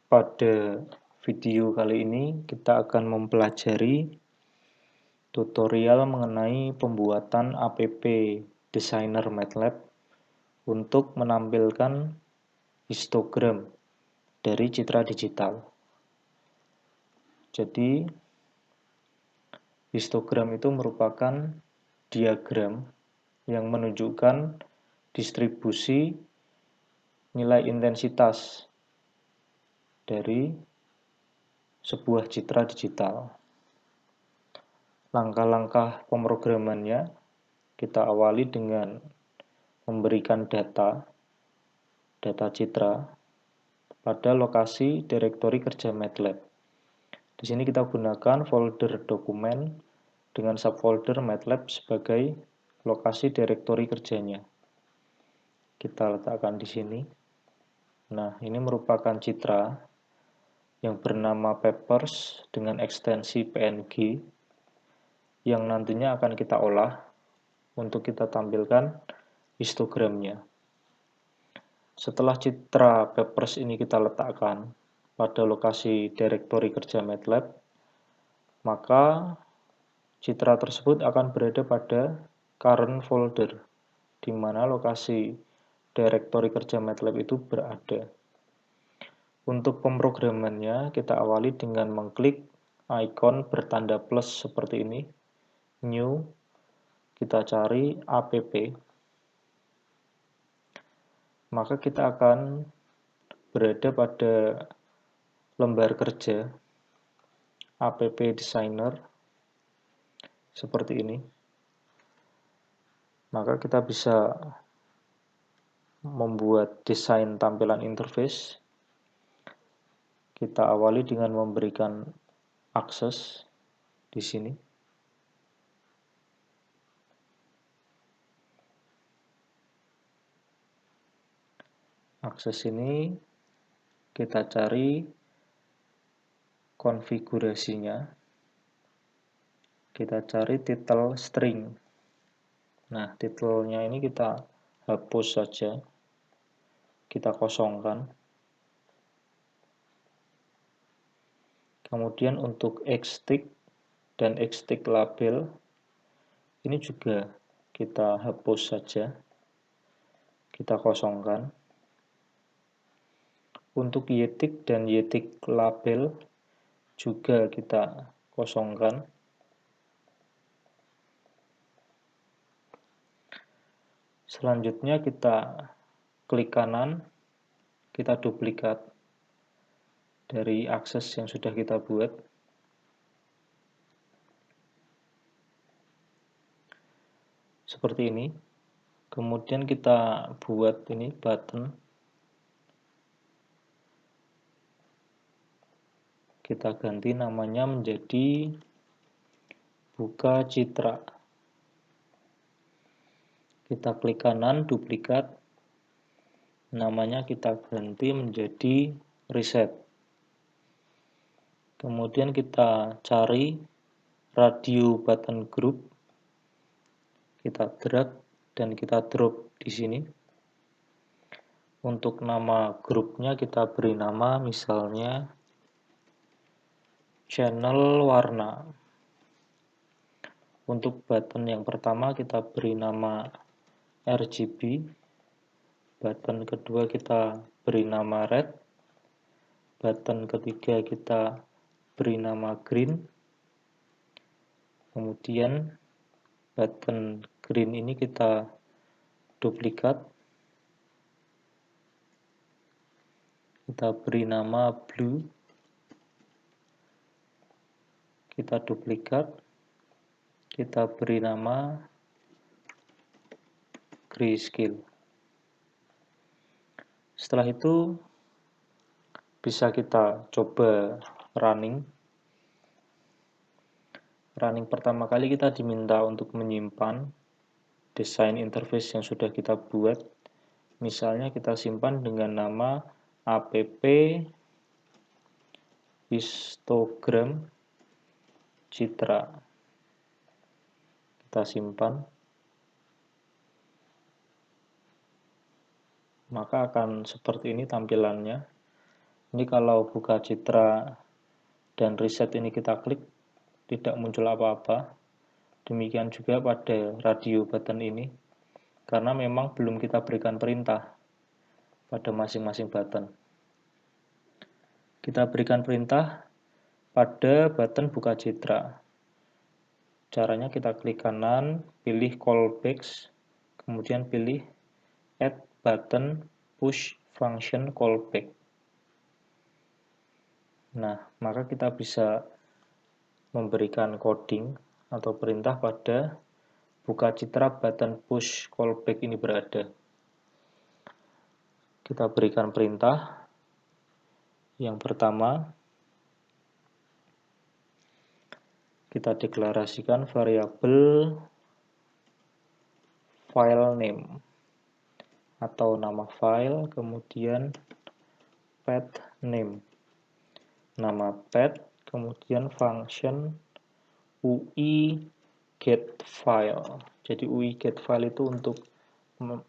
Pada video kali ini kita akan mempelajari tutorial mengenai pembuatan app Designer MATLAB untuk menampilkan histogram dari citra digital. Jadi, histogram itu merupakan diagram yang menunjukkan distribusi nilai intensitas dari sebuah citra digital. Langkah-langkah pemrogramannya kita awali dengan memberikan data citra pada lokasi direktori kerja MATLAB. Di sini kita gunakan folder dokumen dengan subfolder MATLAB sebagai lokasi direktori kerjanya. Kita letakkan di sini. Nah, ini merupakan citra yang bernama papers dengan ekstensi PNG yang nantinya akan kita olah untuk kita tampilkan histogramnya. Setelah citra papers ini kita letakkan pada lokasi direktori kerja MATLAB, maka citra tersebut akan berada pada current folder, di mana lokasi direktori kerja MATLAB itu berada. Untuk pemrogramannya, kita awali dengan mengklik icon bertanda plus seperti ini, new, kita cari app, maka kita akan berada pada lembar kerja app designer seperti ini. Maka kita bisa membuat desain tampilan interface. Kita awali dengan memberikan akses di sini. Akses ini kita cari konfigurasinya. Kita cari title string. Nah, titelnya ini kita hapus saja. Kita kosongkan. Kemudian untuk xtick dan xtick label ini juga kita hapus saja. Kita kosongkan. Untuk ytick dan ytick label juga kita kosongkan. Selanjutnya kita klik kanan, kita duplikat dari akses yang sudah kita buat. Seperti ini. Kemudian kita buat ini button. Kita ganti namanya menjadi buka citra. Kita klik kanan, duplikat. Namanya kita ganti menjadi reset. Kemudian kita cari radio button group. Kita drag dan kita drop di sini. Untuk nama grupnya kita beri nama misalnya channel warna. Untuk button yang pertama kita beri nama RGB. Button kedua kita beri nama red. Button ketiga kita beri nama green. Kemudian button green ini kita duplikat. Kita beri nama blue. Kita duplikat. Kita beri nama grayscale. Setelah itu bisa kita coba running. Running pertama kali kita diminta untuk menyimpan desain interface yang sudah kita buat. Misalnya kita simpan dengan nama app histogram citra. Kita simpan. Maka akan seperti ini tampilannya. Ini kalau buka citra dan reset ini kita klik, tidak muncul apa-apa. Demikian juga pada radio button ini, karena memang belum kita berikan perintah pada masing-masing button. Kita berikan perintah pada button buka citra. Caranya kita klik kanan, pilih callbacks, kemudian pilih add button push function callback. Nah, maka kita bisa memberikan coding atau perintah pada buka citra button push callback ini berada. Kita berikan perintah. Yang pertama, kita deklarasikan variabel file name atau nama file, kemudian path name. Nama path, kemudian function UI get file. Jadi UI get file itu untuk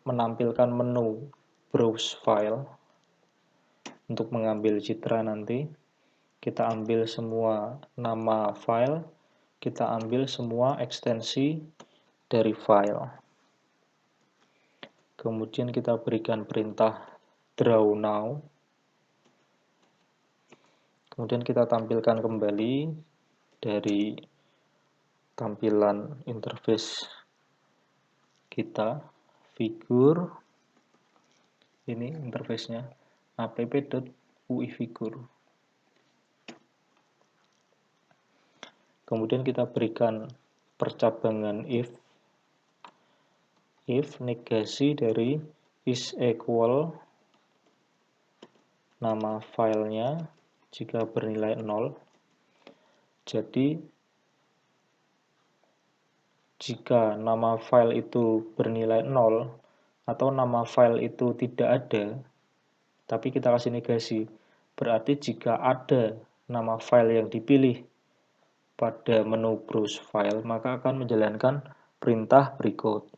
menampilkan menu browse file. Untuk mengambil citra nanti, kita ambil semua nama file, kita ambil semua ekstensi dari file. Kemudian kita berikan perintah draw now. Kemudian kita tampilkan kembali dari tampilan interface kita, figur, ini interface-nya, app.uifigur. Kemudian kita berikan percabangan if negasi dari is equal nama filenya jika bernilai 0. Jadi jika nama file itu bernilai 0 atau nama file itu tidak ada, tapi kita kasih negasi, berarti jika ada nama file yang dipilih pada menu browse file, maka akan menjalankan perintah berikut.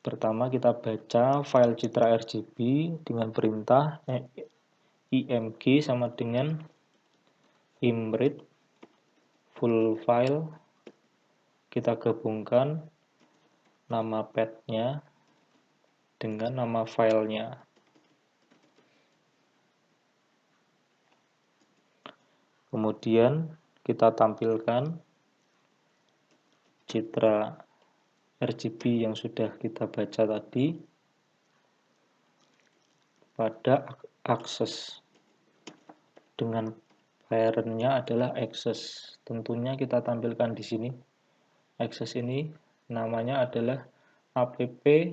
Pertama, kita baca file citra RGB dengan perintah img sama dengan imread full file. Kita gabungkan nama path-nya dengan nama filenya. Kemudian kita tampilkan citra RGB yang sudah kita baca tadi pada akses dengan parent-nya adalah access. Tentunya kita tampilkan di sini. Access ini namanya adalah app.uiaccess.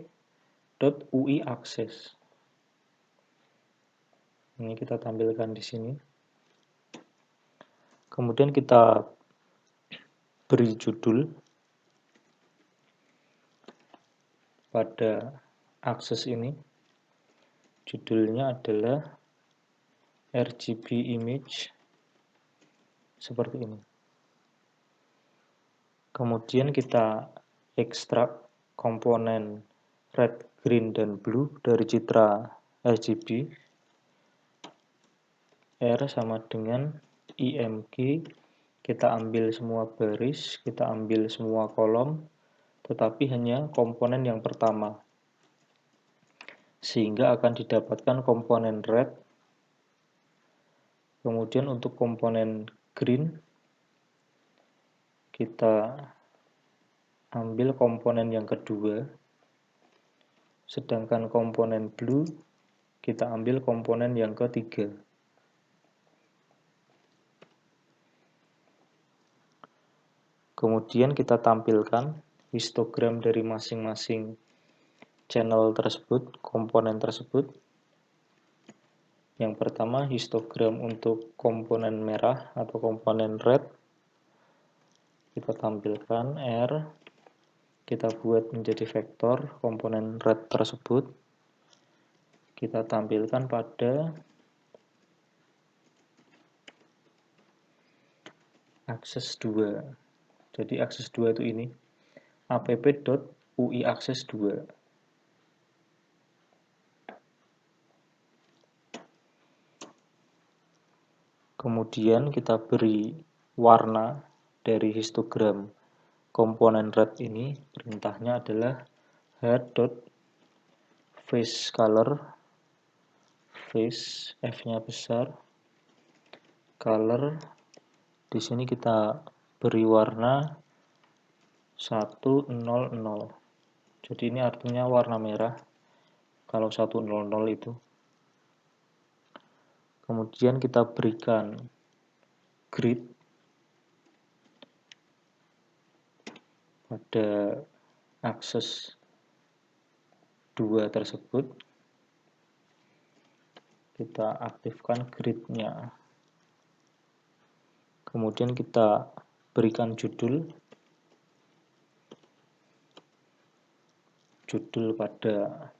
Ini kita tampilkan di sini. Kemudian kita beri judul pada akses ini. Judulnya adalah RGB image seperti ini. Kemudian kita ekstrak komponen red, green, dan blue dari citra RGB. R sama dengan img, kita ambil semua baris, kita ambil semua kolom, tetapi hanya komponen yang pertama. Sehingga akan didapatkan komponen red. Kemudian untuk komponen green, kita ambil komponen yang kedua. Sedangkan komponen blue, kita ambil komponen yang ketiga. Kemudian kita tampilkan histogram dari masing-masing channel tersebut, komponen tersebut. Yang pertama, histogram untuk komponen merah atau komponen red. Kita tampilkan R, kita buat menjadi vektor komponen red tersebut. Kita tampilkan pada akses 2. Jadi akses 2 itu ini, app.uiaccess2. Kemudian kita beri warna dari histogram komponen red ini. Perintahnya adalah head.faceColor, face F-nya besar, color. Di sini kita beri warna 100. Jadi ini artinya warna merah kalau 100 itu. Kemudian kita berikan grid pada akses 2 tersebut. Kita aktifkan gridnya. Kemudian kita berikan judul pada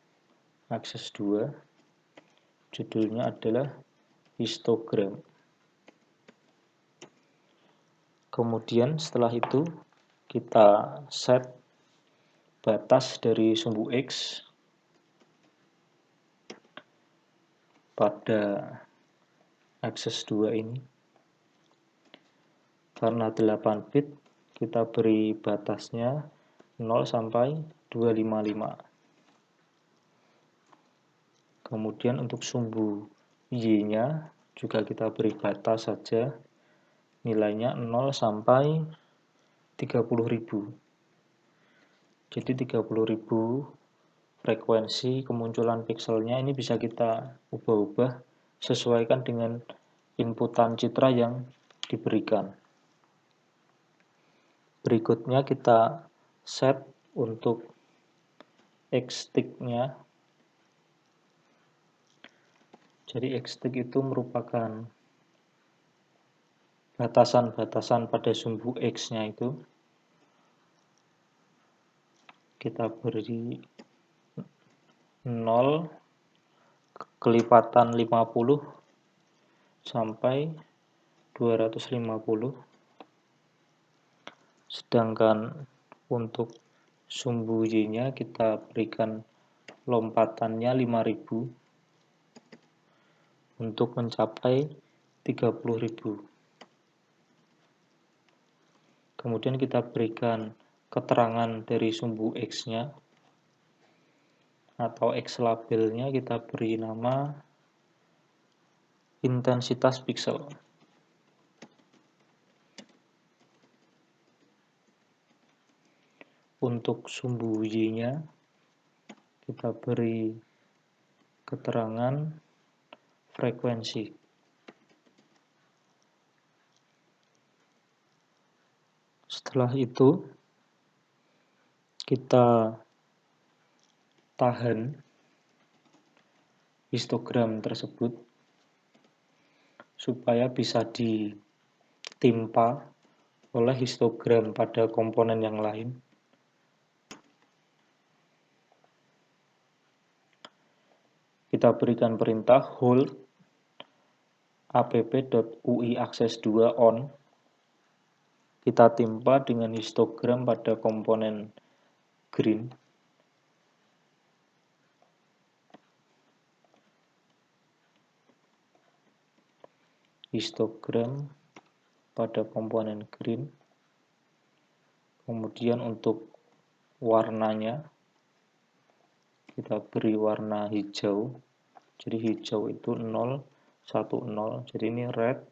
akses 2. Judulnya adalah histogram. Kemudian setelah itu kita set batas dari sumbu X pada akses 2 ini. Karena 8 bit, kita beri batasnya 0 sampai 255. Kemudian untuk sumbu Y-nya juga kita beri batas saja, nilainya 0 sampai 30.000. Jadi 30.000 frekuensi kemunculan pikselnya ini bisa kita ubah-ubah sesuaikan dengan inputan citra yang diberikan. Berikutnya kita set untuk X-stick-nya. Jadi X-stick itu merupakan batasan-batasan pada sumbu X-nya itu. Kita beri 0 kelipatan 50 sampai 250. Sedangkan untuk sumbu Y-nya kita berikan lompatannya 5000 untuk mencapai 30.000. Kemudian kita berikan keterangan dari sumbu X-nya atau X-labelnya, kita beri nama intensitas piksel. Untuk sumbu Y-nya kita beri keterangan frekuensi. Setelah itu kita tahan histogram tersebut supaya bisa ditimpa oleh histogram pada komponen yang lain. Kita berikan perintah hold app.uiaccess2 on. Kita timpa dengan histogram pada komponen green. Histogram pada komponen green. Kemudian untuk warnanya kita beri warna hijau. Jadi hijau itu 0, 1, 0. Jadi ini red,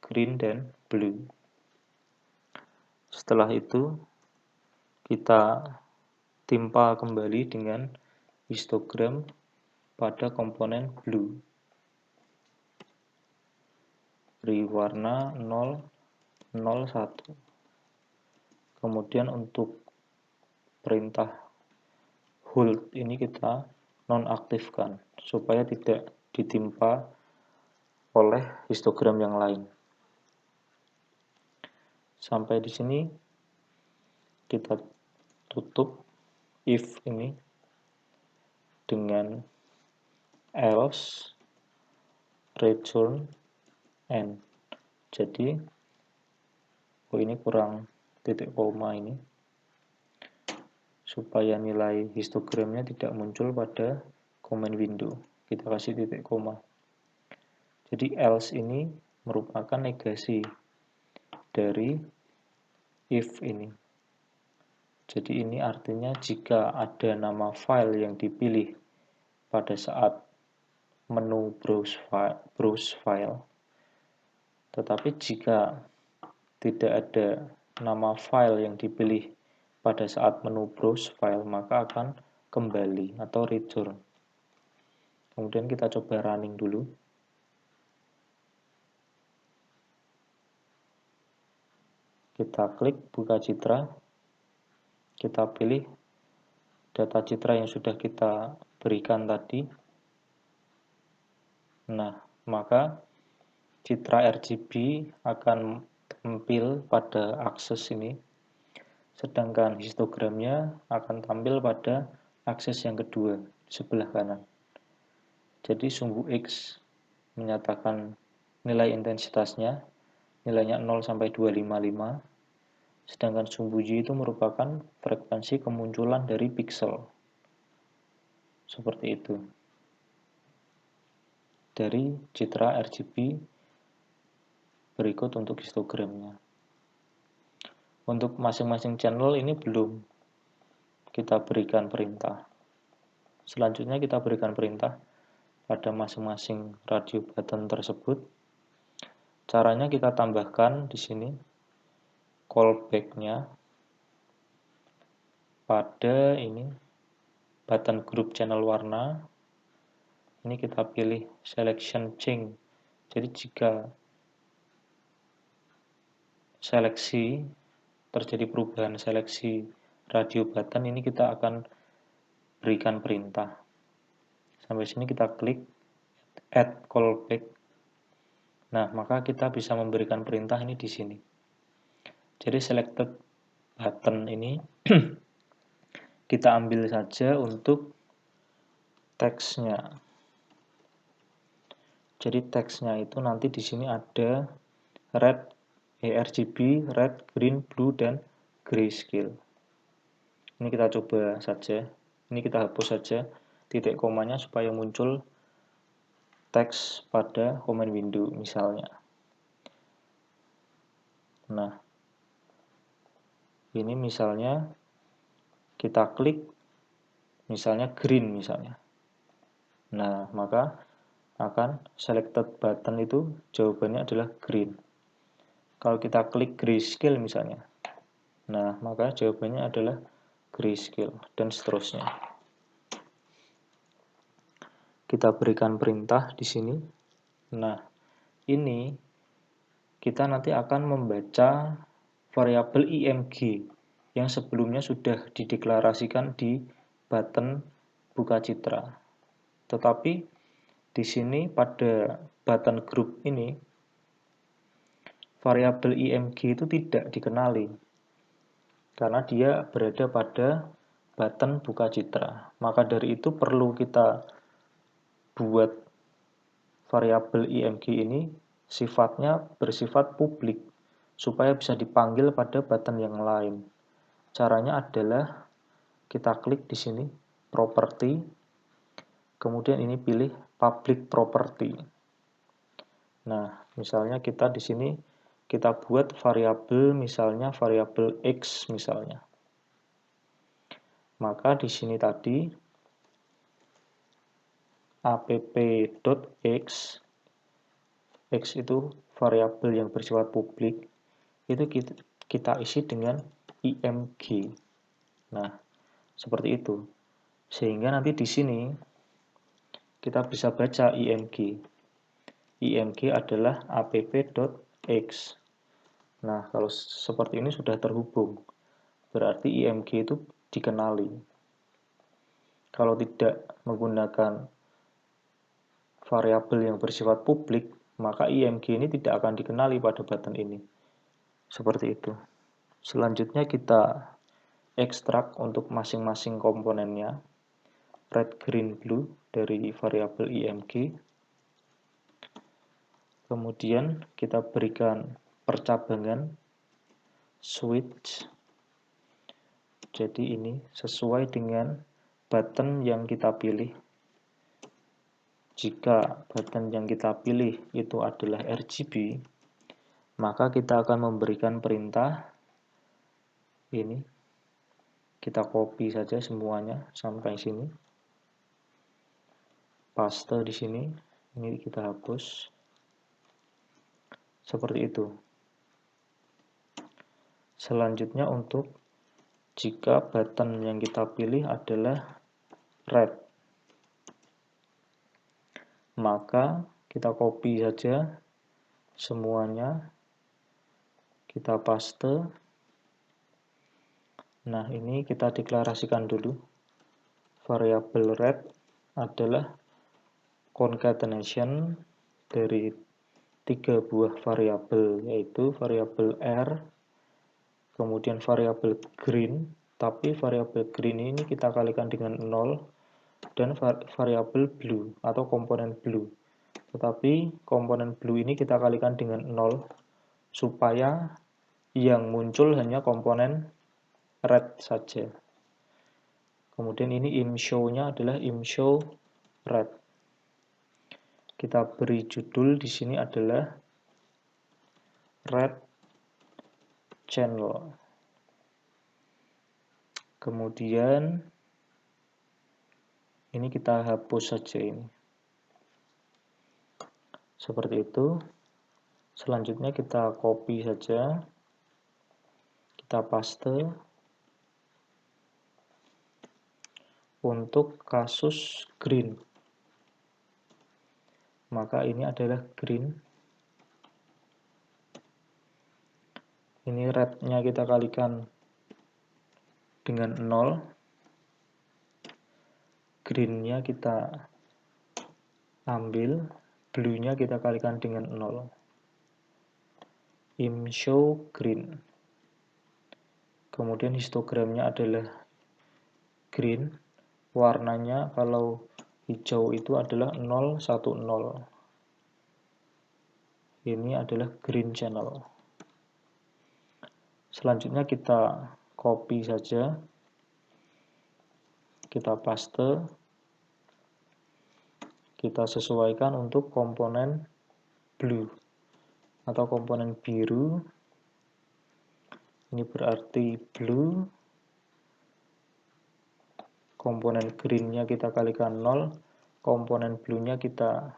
green, dan blue. Setelah itu kita timpa kembali dengan histogram pada komponen blue. Beri warna 0, 0, 1. Kemudian untuk perintah hold ini kita nonaktifkan supaya tidak ditimpa oleh histogram yang lain. Sampai di sini kita tutup if ini dengan else return end. Jadi ini kurang titik koma ini supaya nilai histogramnya tidak muncul pada command window. Kita kasih titik koma. Jadi else ini merupakan negasi dari if ini. Jadi ini artinya jika ada nama file yang dipilih pada saat menu browse file, tetapi jika tidak ada nama file yang dipilih pada saat menu browse file, maka akan kembali atau return. Kemudian kita coba running dulu. Kita klik buka citra, kita pilih data citra yang sudah kita berikan tadi. Nah, maka citra RGB akan tampil pada akses ini, sedangkan histogramnya akan tampil pada akses yang kedua, di sebelah kanan. Jadi sumbu X menyatakan nilai intensitasnya, nilainya 0 sampai 255, sedangkan sumbu Y itu merupakan frekuensi kemunculan dari piksel. Seperti itu. Dari citra RGB berikut untuk histogramnya. Untuk masing-masing channel ini belum kita berikan perintah. Selanjutnya kita berikan perintah pada masing-masing radio button tersebut. Caranya kita tambahkan di sini callback-nya pada ini button group channel warna. Ini kita pilih selection change. Jadi jika seleksi terjadi perubahan seleksi radio button, ini kita akan berikan perintah. Sampai sini kita klik add callback. Nah, maka kita bisa memberikan perintah ini di sini. Jadi selected button ini kita ambil saja untuk teksnya. Jadi teksnya itu nanti di sini ada RGB, red, green, blue, dan grayscale. Ini kita coba saja. Ini kita hapus saja titik komanya supaya muncul teks pada command window misalnya. Nah, ini misalnya kita klik misalnya green misalnya. Nah, maka akan selected button itu jawabannya adalah green. Kalau kita klik grayscale misalnya, nah maka jawabannya adalah grayscale dan seterusnya. Kita berikan perintah di sini. Nah, ini kita nanti akan membaca variabel img yang sebelumnya sudah dideklarasikan di button buka citra. Tetapi di sini pada button group ini, variabel img itu tidak dikenali, karena dia berada pada button buka citra. Maka dari itu perlu kita buat variabel img ini sifatnya bersifat publik, supaya bisa dipanggil pada button yang lain. Caranya adalah kita klik di sini, property, kemudian ini pilih public property. Nah, misalnya kita di sini kita buat variabel misalnya variabel x misalnya. Maka di sini tadi app.x, x itu variabel yang bersifat publik, itu kita isi dengan img. Nah, seperti itu. Sehingga nanti di sini kita bisa baca img. img adalah app.x. Nah, kalau seperti ini sudah terhubung. Berarti img itu dikenali. Kalau tidak menggunakan variabel yang bersifat publik, maka img ini tidak akan dikenali pada button ini. Seperti itu. Selanjutnya kita ekstrak untuk masing-masing komponennya. Red, green, blue dari variabel img. Kemudian kita berikan percabangan switch. Jadi ini sesuai dengan button yang kita pilih. jika button yang kita pilih itu adalah RGB, maka kita akan memberikan perintah ini. Kita copy saja semuanya sampai sini. Paste di sini. Ini kita hapus. Seperti itu. Selanjutnya untuk jika button yang kita pilih adalah red, maka kita copy saja semuanya, kita paste. Nah, ini kita deklarasikan dulu. Variabel red adalah concatenation dari 3 buah variabel, yaitu variabel R, kemudian variabel green, tapi variabel green ini kita kalikan dengan 0, dan variabel blue atau komponen blue. Tetapi komponen blue ini kita kalikan dengan 0 supaya yang muncul hanya komponen red saja. Kemudian ini imshow-nya adalah imshow red. Kita beri judul di sini adalah red channel. Kemudian ini kita hapus saja ini. Seperti itu. Selanjutnya kita copy saja. Kita paste. Untuk kasus green, maka ini adalah green. Ini red-nya kita kalikan dengan 0. Green-nya kita ambil, blue-nya kita kalikan dengan 0. Imshow green. Kemudian histogramnya adalah green. Warnanya kalau hijau itu adalah 0, 1, 0. Ini adalah green channel. Selanjutnya kita copy saja. Kita paste. Kita sesuaikan untuk komponen blue atau komponen biru. Ini berarti blue. Komponen green-nya kita kalikan 0, komponen blue-nya kita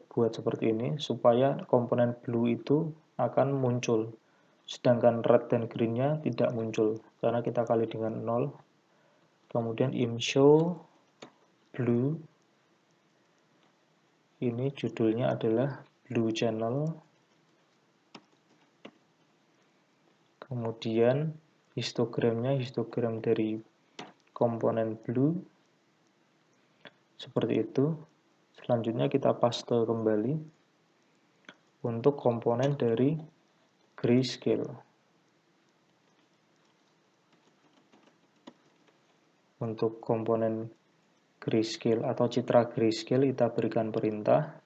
buat seperti ini, supaya komponen blue itu akan muncul, sedangkan red dan green-nya tidak muncul, karena kita kali dengan 0. Kemudian imshow blue, ini judulnya adalah blue channel. Kemudian histogramnya histogram dari komponen blue. Seperti itu. Selanjutnya kita paste kembali untuk komponen dari grayscale. Untuk komponen grayscale atau citra grayscale kita berikan perintah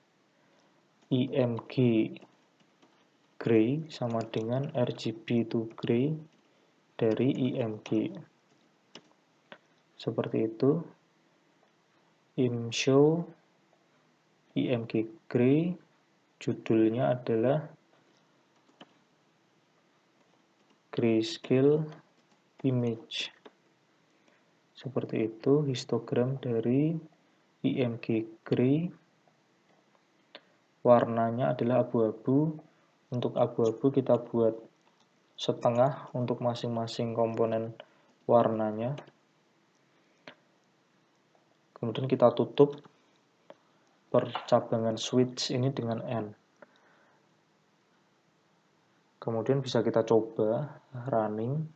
img gray sama dengan RGB to gray dari img. Seperti itu. Imshow img gray, judulnya adalah grayscale image. Seperti itu histogram dari img gray. Warnanya adalah abu-abu. Untuk abu-abu kita buat setengah untuk masing-masing komponen warnanya. Kemudian kita tutup percabangan switch ini dengan N. Kemudian bisa kita coba running.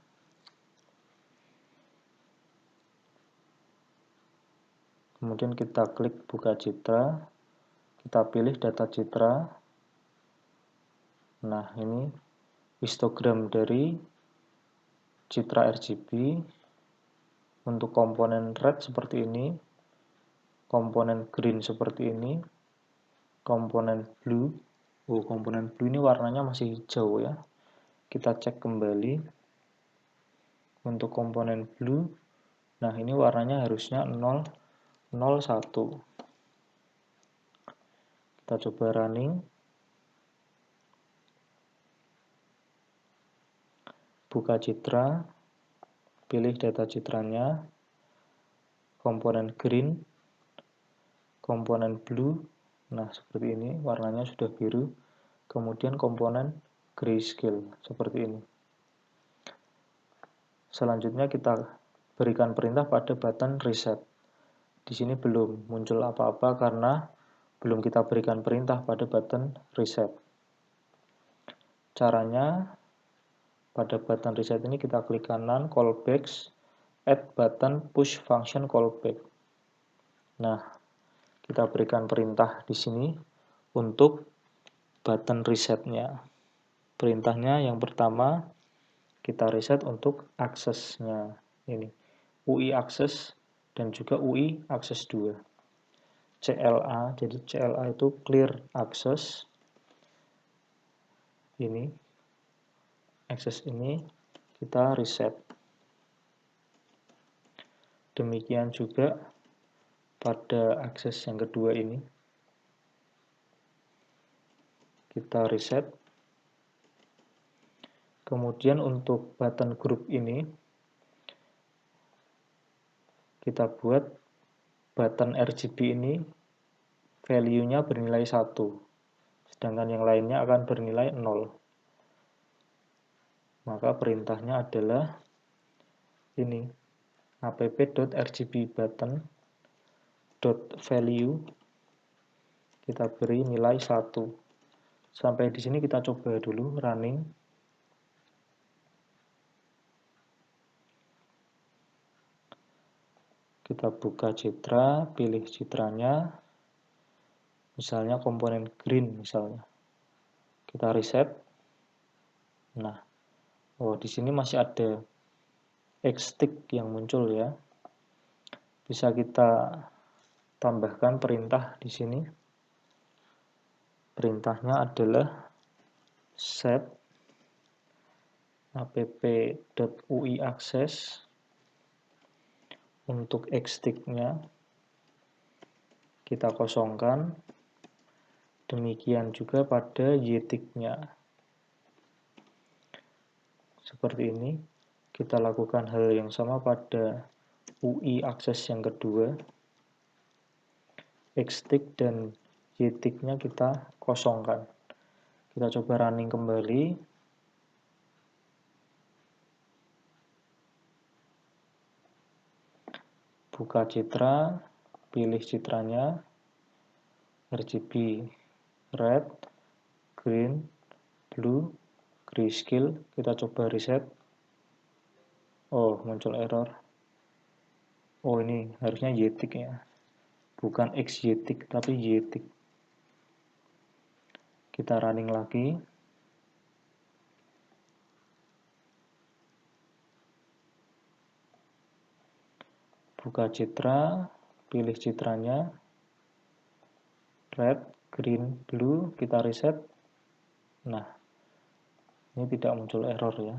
Kemudian kita klik buka citra. Kita pilih data citra. Nah, ini histogram dari citra RGB. Untuk komponen red seperti ini. Komponen green seperti ini. Komponen blue. Komponen blue ini warnanya masih hijau ya. Kita cek kembali. Untuk komponen blue. Nah, ini warnanya harusnya 0, 01. Kita coba running. Buka citra, pilih data citranya, komponen green, komponen blue, nah seperti ini, warnanya sudah biru, kemudian komponen grayscale, seperti ini. Selanjutnya kita berikan perintah pada button reset. Di sini belum muncul apa-apa karena belum kita berikan perintah pada button reset. Caranya, pada button reset ini kita klik kanan, callbacks, add button push function callback. Nah, kita berikan perintah di sini untuk button resetnya. Perintahnya yang pertama, kita reset untuk aksesnya. Ini, UI akses dan juga UI akses 2. CLA, jadi CLA itu clear access. Ini, akses ini kita reset. Demikian juga pada akses yang kedua ini. Kita reset. Kemudian untuk button group ini, kita buat button RGB ini value-nya bernilai 1. Sedangkan yang lainnya akan bernilai 0. Maka perintahnya adalah ini, app.rgbbutton.value, kita beri nilai 1. Sampai di sini kita coba dulu running. Kita buka citra, pilih citranya, misalnya komponen green misalnya. Kita reset. Nah, di sini masih ada X-stick yang muncul ya. Bisa kita tambahkan perintah di sini. Perintahnya adalah set app.uiAccess untuk X-stick-nya kita kosongkan. Demikian juga pada Y-tick-nya. Seperti ini, kita lakukan hal yang sama pada UI akses yang kedua. X-tick dan Y-tick-nya kita kosongkan. Kita coba running kembali. Buka citra, pilih citranya, RGB red, green, blue, grayscale, kita coba reset. Muncul error. Ini harusnya Y-tick ya. Bukan X-Y-tick, tapi Y-tick. Kita running lagi. Buka citra, pilih citranya, red, green, blue, kita reset. Nah, ini tidak muncul error ya.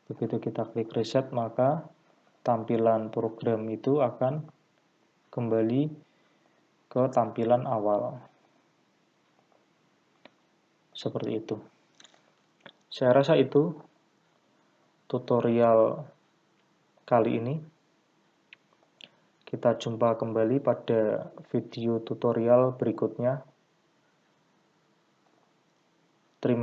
Begitu kita klik reset, maka tampilan program itu akan kembali ke tampilan awal. Seperti itu. Saya rasa itu tutorial kali ini. Kita jumpa kembali pada video tutorial berikutnya. Terima kasih.